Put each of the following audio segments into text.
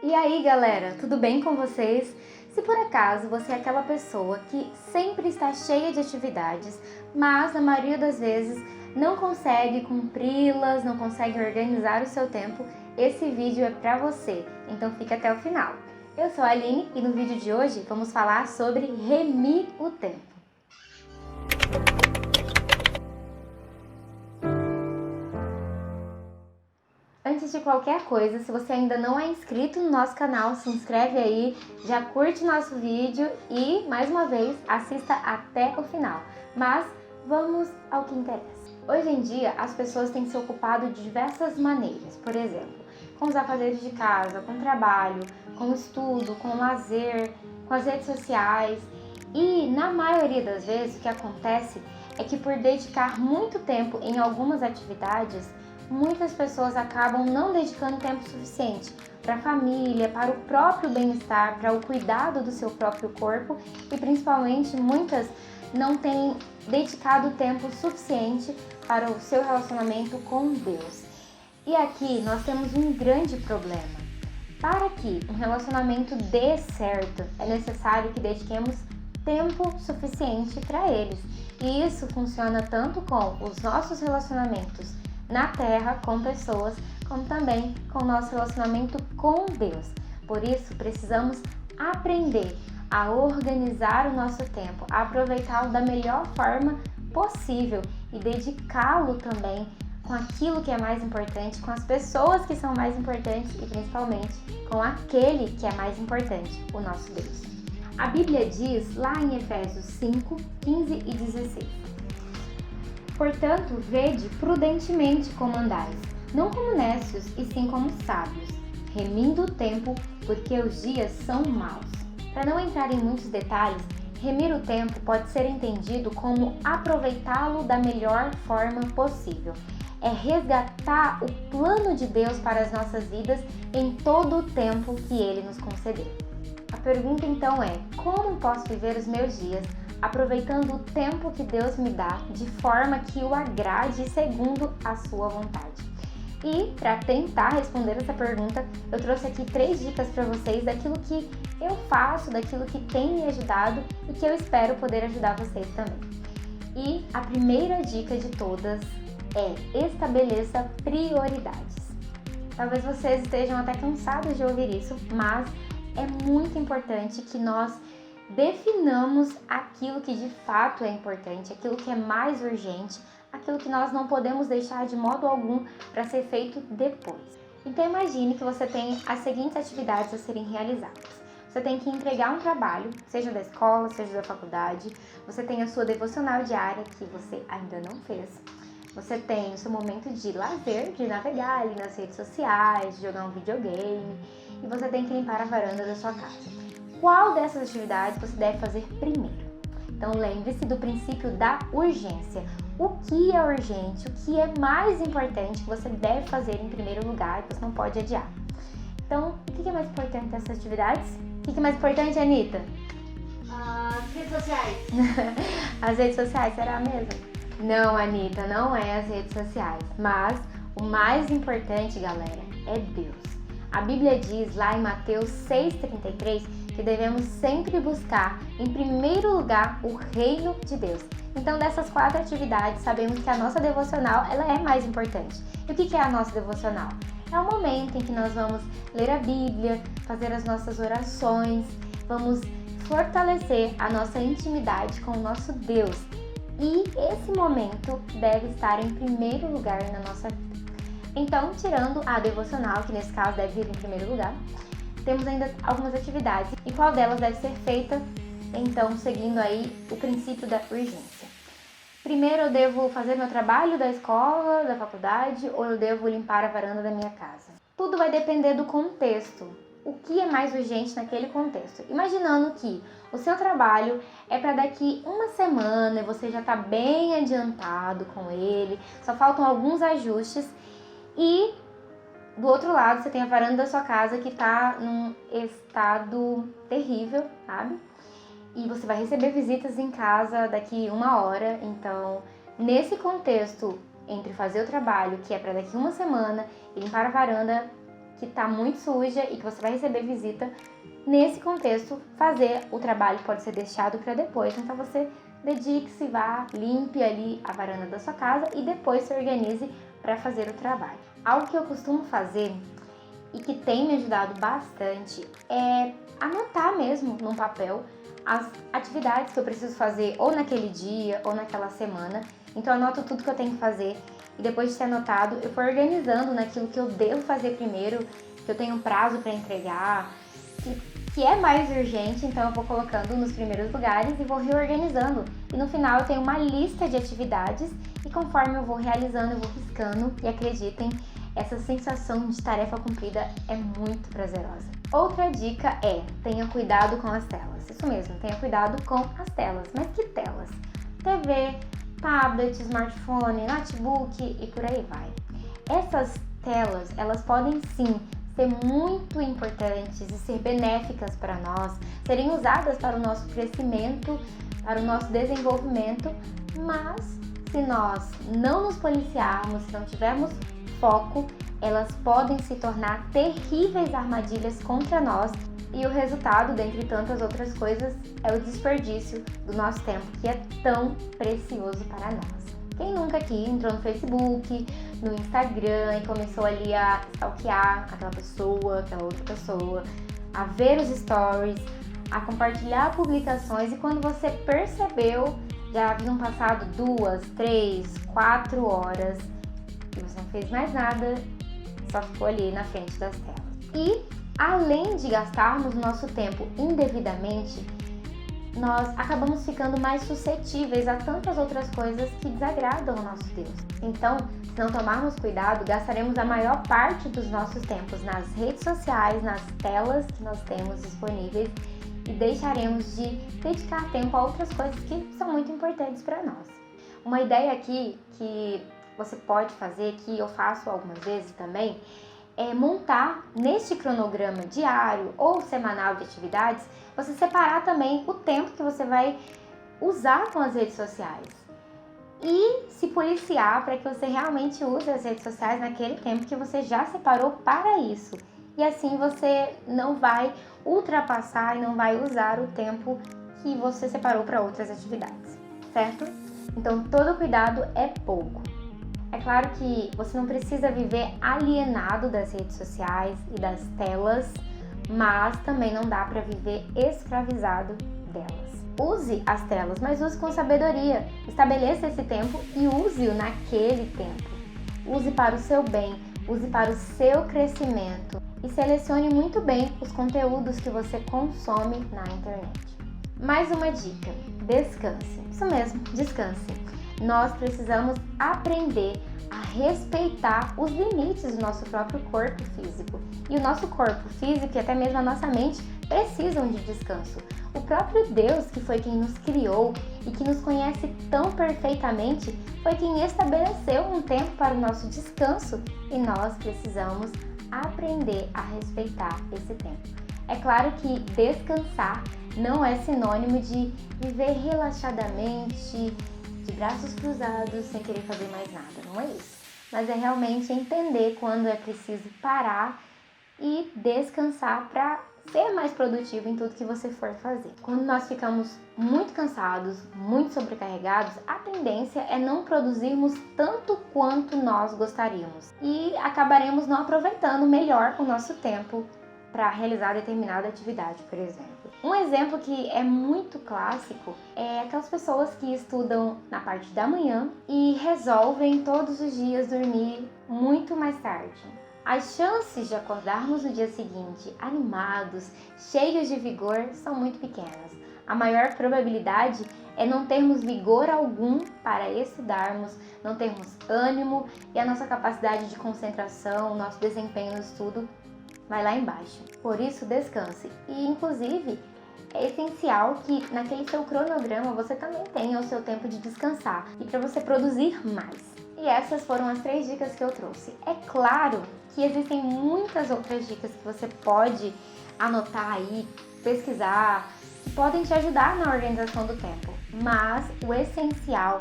E aí, galera, tudo bem com vocês? Se por acaso você é aquela pessoa que sempre está cheia de atividades, mas na maioria das vezes não consegue cumpri-las, não consegue organizar o seu tempo, esse vídeo é para você, então fica até o final. Eu sou a Aline e no vídeo de hoje vamos falar sobre remir o tempo. Antes de qualquer coisa, se você ainda não é inscrito no nosso canal, se inscreve aí, já curte nosso vídeo e, mais uma vez, assista até o final. Mas vamos ao que interessa. Hoje em dia, as pessoas têm se ocupado de diversas maneiras, por exemplo, com os afazeres de casa, com o trabalho, com o estudo, com o lazer, com as redes sociais. E, na maioria das vezes, o que acontece é que por dedicar muito tempo em algumas atividades, muitas pessoas acabam não dedicando tempo suficiente para a família, para o próprio bem-estar, para o cuidado do seu próprio corpo e principalmente muitas não têm dedicado tempo suficiente para o seu relacionamento com Deus. E aqui nós temos um grande problema. Para que um relacionamento dê certo, é necessário que dediquemos tempo suficiente para eles. E isso funciona tanto com os nossos relacionamentos na Terra, com pessoas, como também com o nosso relacionamento com Deus. Por isso, precisamos aprender a organizar o nosso tempo, a aproveitá-lo da melhor forma possível e dedicá-lo também com aquilo que é mais importante, com as pessoas que são mais importantes e principalmente com aquele que é mais importante, o nosso Deus. A Bíblia diz lá em Efésios 5, 15 e 16: Portanto, vede prudentemente como andais, não como nécios, e sim como sábios, remindo o tempo, porque os dias são maus. Para não entrar em muitos detalhes, remir o tempo pode ser entendido como aproveitá-lo da melhor forma possível. É resgatar o plano de Deus para as nossas vidas em todo o tempo que Ele nos concedeu. A pergunta então é: como posso viver os meus dias aproveitando o tempo que Deus me dá de forma que o agrade segundo a sua vontade? E para tentar responder essa pergunta, eu trouxe aqui 3 dicas para vocês daquilo que eu faço, daquilo que tem me ajudado e que eu espero poder ajudar vocês também. E a primeira dica de todas é: estabeleça prioridades. Talvez vocês estejam até cansados de ouvir isso, mas é muito importante que nós definamos aquilo que de fato é importante, aquilo que é mais urgente, aquilo que nós não podemos deixar de modo algum para ser feito depois. Então imagine que você tem as seguintes atividades a serem realizadas. Você tem que entregar um trabalho, seja da escola, seja da faculdade. Você tem a sua devocional diária que você ainda não fez. Você tem o seu momento de lazer, de navegar ali nas redes sociais, de jogar um videogame. E você tem que limpar a varanda da sua casa. Qual dessas atividades você deve fazer primeiro? Então lembre-se do princípio da urgência. O que é urgente, o que é mais importante que você deve fazer em primeiro lugar, que você não pode adiar. Então, o que é mais importante dessas atividades? O que é mais importante, Anitta? As redes sociais. As redes sociais, será mesmo? Não, Anitta, não é as redes sociais. Mas o mais importante, galera, é Deus. A Bíblia diz lá em Mateus 6,33 que devemos sempre buscar, em primeiro lugar, o reino de Deus. Então, dessas 4 atividades, sabemos que a nossa devocional ela é mais importante. E o que é a nossa devocional? É o momento em que nós vamos ler a Bíblia, fazer as nossas orações, vamos fortalecer a nossa intimidade com o nosso Deus. E esse momento deve estar em primeiro lugar na nossa vida. Então, tirando a devocional, que nesse caso deve vir em primeiro lugar, temos ainda algumas atividades. E qual delas deve ser feita, então, seguindo aí o princípio da urgência? Primeiro, eu devo fazer meu trabalho da escola, da faculdade, ou eu devo limpar a varanda da minha casa? Tudo vai depender do contexto. O que é mais urgente naquele contexto? Imaginando que o seu trabalho é para daqui uma semana e você já está bem adiantado com ele, só faltam alguns ajustes e do outro lado você tem a varanda da sua casa que está num estado terrível, sabe? E você vai receber visitas em casa daqui 1 hora, então nesse contexto entre fazer o trabalho que é para daqui uma semana e limpar a varanda, que está muito suja e que você vai receber visita. Nesse contexto, fazer o trabalho pode ser deixado para depois, então você dedique-se, vá, limpe ali a varanda da sua casa e depois se organize para fazer o trabalho. Algo que eu costumo fazer e que tem me ajudado bastante é anotar mesmo num papel as atividades que eu preciso fazer ou naquele dia ou naquela semana. Então eu anoto tudo que eu tenho que fazer e depois de ter anotado, eu vou organizando naquilo que eu devo fazer primeiro, que eu tenho um prazo para entregar, que é mais urgente, então eu vou colocando nos primeiros lugares e vou reorganizando. E no final eu tenho uma lista de atividades e conforme eu vou realizando, eu vou riscando e acreditem, essa sensação de tarefa cumprida é muito prazerosa. Outra dica é, tenha cuidado com as telas. Isso mesmo, tenha cuidado com as telas. Mas que telas? TV, tablet, smartphone, notebook e por aí vai. Essas telas, elas podem sim ser muito importantes e ser benéficas para nós, serem usadas para o nosso crescimento, para o nosso desenvolvimento, mas se nós não nos policiarmos, se não tivermos foco, elas podem se tornar terríveis armadilhas contra nós e o resultado, dentre tantas outras coisas, é o desperdício do nosso tempo, que é tão precioso para nós. Quem nunca aqui entrou no Facebook, no Instagram e começou ali a stalkear aquela pessoa, aquela outra pessoa, a ver os stories, a compartilhar publicações e quando você percebeu, já haviam passado 2, 3, 4 horas e você não fez mais nada, só ficou ali na frente das telas. E além de gastarmos nosso tempo indevidamente, nós acabamos ficando mais suscetíveis a tantas outras coisas que desagradam o nosso Deus. Então, se não tomarmos cuidado, gastaremos a maior parte dos nossos tempos nas redes sociais, nas telas que nós temos disponíveis e deixaremos de dedicar tempo a outras coisas que são muito importantes para nós. Uma ideia aqui que você pode fazer, que eu faço algumas vezes também, é montar neste cronograma diário ou semanal de atividades, você separar também o tempo que você vai usar com as redes sociais e se policiar para que você realmente use as redes sociais naquele tempo que você já separou para isso. E assim você não vai ultrapassar e não vai usar o tempo que você separou para outras atividades, certo? Então todo cuidado é pouco. É claro que você não precisa viver alienado das redes sociais e das telas, mas também não dá para viver escravizado delas. Use as telas, mas use com sabedoria. Estabeleça esse tempo e use-o naquele tempo. Use para o seu bem, use para o seu crescimento e selecione muito bem os conteúdos que você consome na internet. Mais uma dica: descanse. Isso mesmo, descanse. Nós precisamos aprender a respeitar os limites do nosso próprio corpo físico. E o nosso corpo físico e até mesmo a nossa mente precisam de descanso. O próprio Deus, que foi quem nos criou e que nos conhece tão perfeitamente, foi quem estabeleceu um tempo para o nosso descanso e nós precisamos aprender a respeitar esse tempo. É claro que descansar não é sinônimo de viver relaxadamente, de braços cruzados, sem querer fazer mais nada, não é isso. Mas é realmente entender quando é preciso parar e descansar para ser mais produtivo em tudo que você for fazer. Quando nós ficamos muito cansados, muito sobrecarregados, a tendência é não produzirmos tanto quanto nós gostaríamos e acabaremos não aproveitando melhor o nosso tempo para realizar determinada atividade, por exemplo. Um exemplo que é muito clássico é aquelas pessoas que estudam na parte da manhã e resolvem todos os dias dormir muito mais tarde. As chances de acordarmos no dia seguinte animados, cheios de vigor, são muito pequenas. A maior probabilidade é não termos vigor algum para estudarmos, não termos ânimo e a nossa capacidade de concentração, nosso desempenho no estudo vai lá embaixo. Por isso, descanse. E, inclusive, é essencial que naquele seu cronograma você também tenha o seu tempo de descansar e para você produzir mais. E essas foram as 3 dicas que eu trouxe. É claro que existem muitas outras dicas que você pode anotar aí, pesquisar, que podem te ajudar na organização do tempo. Mas o essencial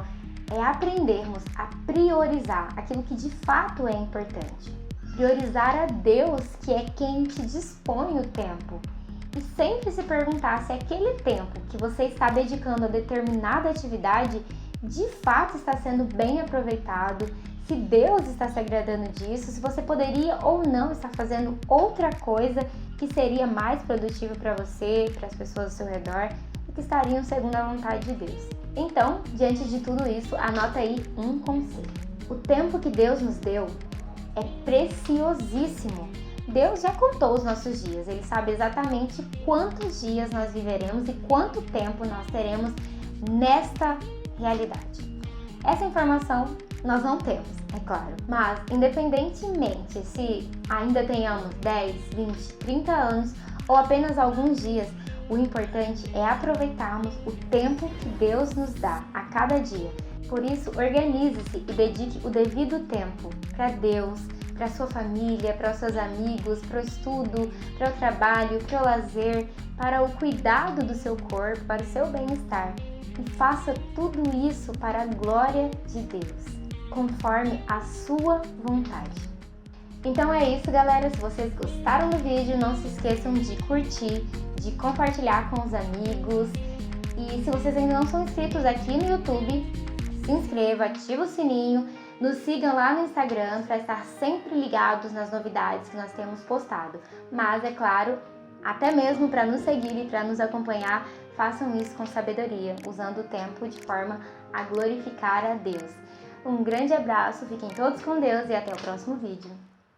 é aprendermos a priorizar aquilo que de fato é importante. priorizar a Deus, que é quem te dispõe o tempo. E sempre se perguntar se aquele tempo que você está dedicando a determinada atividade de fato está sendo bem aproveitado, se Deus está se agradando disso, se você poderia ou não estar fazendo outra coisa que seria mais produtiva para você, para as pessoas ao seu redor e que estariam segundo a vontade de Deus. Então, diante de tudo isso, anota aí um conselho. O tempo que Deus nos deu é preciosíssimo. Deus já contou os nossos dias, Ele sabe exatamente quantos dias nós viveremos e quanto tempo nós teremos nesta realidade. Essa informação nós não temos, é claro, mas independentemente se ainda tenhamos 10, 20, 30 anos ou apenas alguns dias, o importante é aproveitarmos o tempo que Deus nos dá a cada dia. Por isso, organize-se e dedique o devido tempo para Deus, para sua família, para os seus amigos, para o estudo, para o trabalho, para o lazer, para o cuidado do seu corpo, para o seu bem-estar. E faça tudo isso para a glória de Deus, conforme a sua vontade. Então é isso, galera. Se vocês gostaram do vídeo, não se esqueçam de curtir, de compartilhar com os amigos. E se vocês ainda não são inscritos aqui no YouTube, se inscreva, ativa o sininho, nos sigam lá no Instagram para estar sempre ligados nas novidades que nós temos postado. Mas, é claro, até mesmo para nos seguir e para nos acompanhar, façam isso com sabedoria, usando o tempo de forma a glorificar a Deus. Um grande abraço, fiquem todos com Deus e até o próximo vídeo.